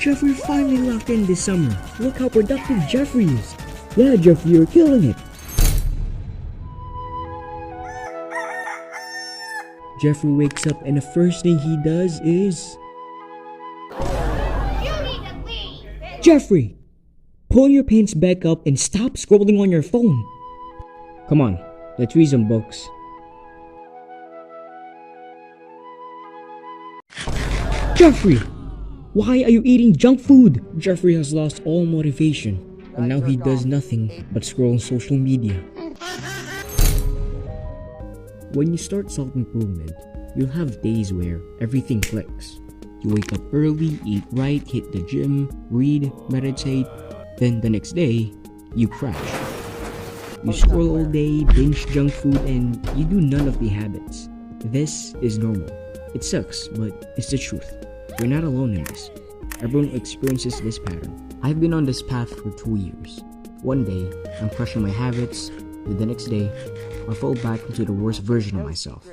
Jeffrey finally locked in this summer. Look how productive Jeffrey is. Yeah, Jeffrey, you're killing it. Jeffrey wakes up and the first thing he does is... You need to leave! Jeffrey! Pull your pants back up and stop scrolling on your phone. Come on, let's read some books. Jeffrey! Why are you eating junk food? Jeffrey has lost all motivation, and now he does nothing but scroll on social media. When you start self-improvement, you'll have days where everything clicks. You wake up early, eat right, hit the gym, read, meditate, then the next day, you crash. You scroll all day, binge junk food, and you do none of the habits. This is normal. It sucks, but it's the truth. You're not alone in this. Everyone experiences this pattern. I've been on this path for 2 years. One day, I'm crushing my habits, but the next day, I fall back into the worst version of myself.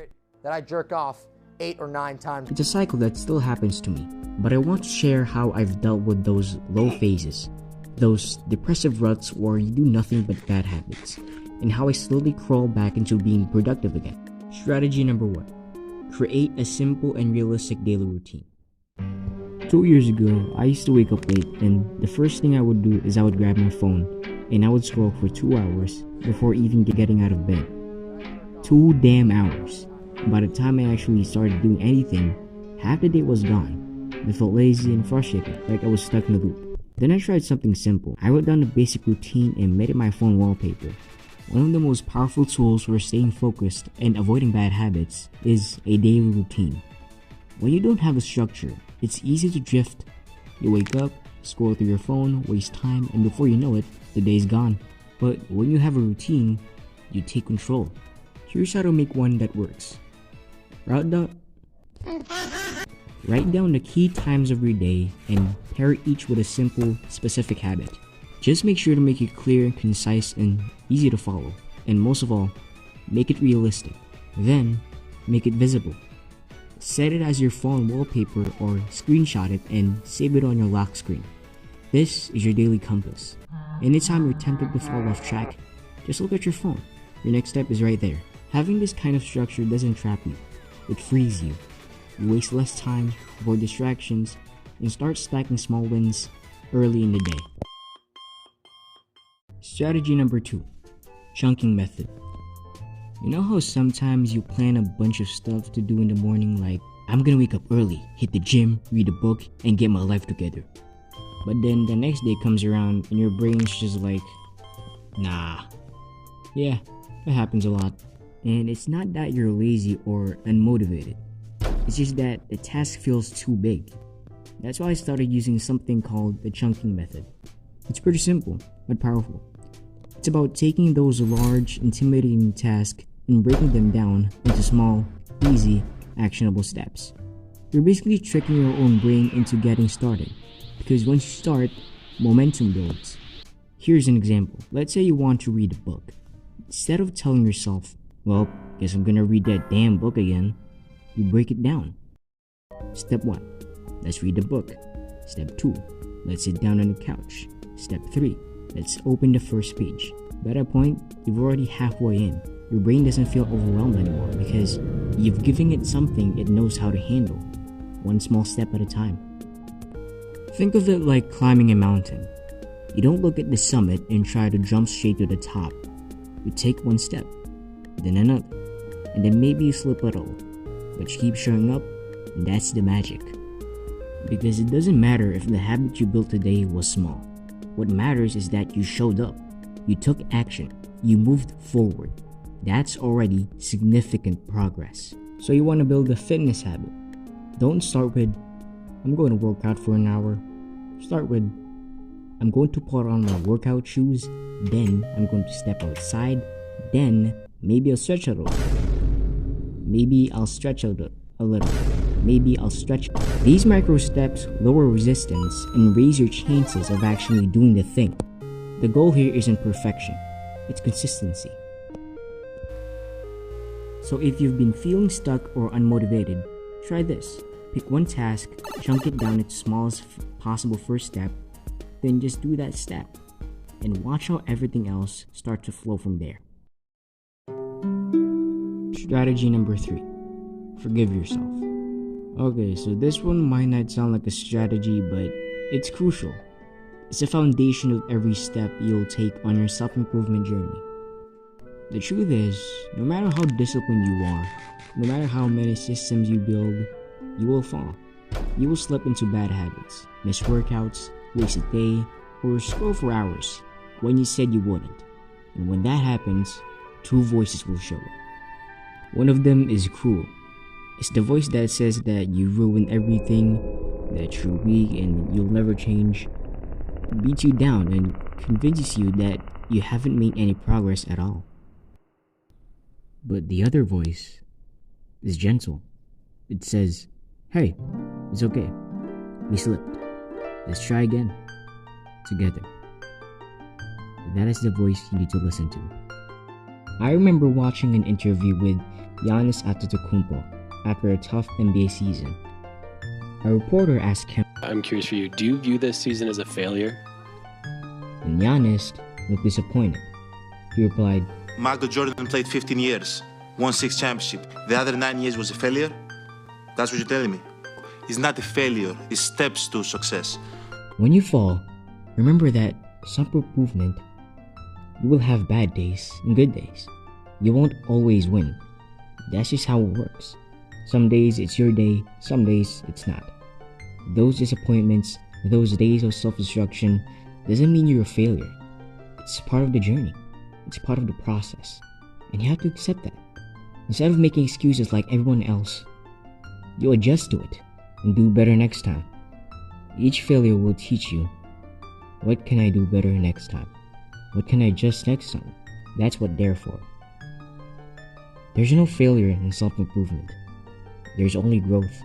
That I jerk off 8 or 9 times. It's a cycle that still happens to me, but I want to share how I've dealt with those low phases, those depressive ruts where you do nothing but bad habits, and how I slowly crawl back into being productive again. Strategy number 1. Create a simple and realistic daily routine. 2 years ago, I used to wake up late, and the first thing I would do is I would grab my phone, and I would scroll for 2 hours before even getting out of bed. 2 damn hours. By the time I actually started doing anything, half the day was gone. I felt lazy and frustrated, like I was stuck in a loop. Then I tried something simple. I wrote down a basic routine and made it my phone wallpaper. One of the most powerful tools for staying focused and avoiding bad habits is a daily routine. When you don't have a structure, it's easy to drift. You wake up, scroll through your phone, waste time, and before you know it, the day's gone. But when you have a routine, you take control. Here's how to make one that works. Write down the key times of your day and pair each with a simple, specific habit. Just make sure to make it clear, concise, and easy to follow. And most of all, make it realistic. Then, make it visible. Set it as your phone wallpaper or screenshot it and save it on your lock screen. This is your daily compass. Anytime you're tempted to fall off track, just look at your phone. Your next step is right there. Having this kind of structure doesn't trap you. It frees you. You waste less time, avoid distractions, and start stacking small wins early in the day. Strategy number 2. Chunking method. You know how sometimes you plan a bunch of stuff to do in the morning, like, I'm gonna wake up early, hit the gym, read a book, and get my life together. But then the next day comes around and your brain's just like, nah. Yeah, that happens a lot. And it's not that you're lazy or unmotivated. It's just that the task feels too big. That's why I started using something called the chunking method. It's pretty simple, but powerful. It's about taking those large, intimidating tasks and breaking them down into small, easy, actionable steps. You're basically tricking your own brain into getting started, because once you start, momentum builds. Here's an example. Let's say you want to read a book. Instead of telling yourself, well, guess I'm gonna read that damn book again, you break it down. Step 1, let's read the book. Step 2, let's sit down on the couch. Step 3, let's open the first page. By that point, you're already halfway in. Your brain doesn't feel overwhelmed anymore because you've given it something it knows how to handle, one small step at a time. Think of it like climbing a mountain. You don't look at the summit and try to jump straight to the top. You take one step, then another, and then maybe you slip at all, but you keep showing up, and that's the magic. Because it doesn't matter if the habit you built today was small. What matters is that you showed up, you took action, you moved forward. That's already significant progress. So you want to build a fitness habit. Don't start with, I'm going to work out for an hour. Start with, I'm going to put on my workout shoes, then I'm going to step outside, then maybe I'll stretch a little. Maybe I'll stretch a little. Maybe I'll stretch. These micro steps lower resistance and raise your chances of actually doing the thing. The goal here isn't perfection, it's consistency. So if you've been feeling stuck or unmotivated, try this. Pick one task, chunk it down into smallest possible first step, then just do that step and watch how everything else starts to flow from there. Strategy number 3. Forgive yourself. Okay, so this one might not sound like a strategy, but it's crucial. It's the foundation of every step you'll take on your self-improvement journey. The truth is, no matter how disciplined you are, no matter how many systems you build, you will fall. You will slip into bad habits, miss workouts, waste a day, or scroll for hours when you said you wouldn't. And when that happens, 2 voices will show up. One of them is cruel. It's the voice that says that you ruin everything, that you're weak and you'll never change, beats you down and convinces you that you haven't made any progress at all. But the other voice is gentle. It says, hey, it's okay. We slipped. Let's try again. Together. That is the voice you need to listen to. I remember watching an interview with Giannis Antetokounmpo after a tough NBA season. A reporter asked him, I'm curious for you, do you view this season as a failure? And Giannis looked disappointed. He replied, Michael Jordan played 15 years, won 6 championships. The other 9 years was a failure? That's what you're telling me? It's not a failure, it's steps to success. When you fall, remember that self-improvement, you will have bad days and good days. You won't always win. That's just how it works. Some days it's your day, some days it's not. Those disappointments, those days of self-destruction doesn't mean you're a failure. It's part of the journey. It's part of the process. And you have to accept that. Instead of making excuses like everyone else, you adjust to it and do better next time. Each failure will teach you, what can I do better next time? What can I adjust next time? That's what they're for. There's no failure in self-improvement. There's only growth.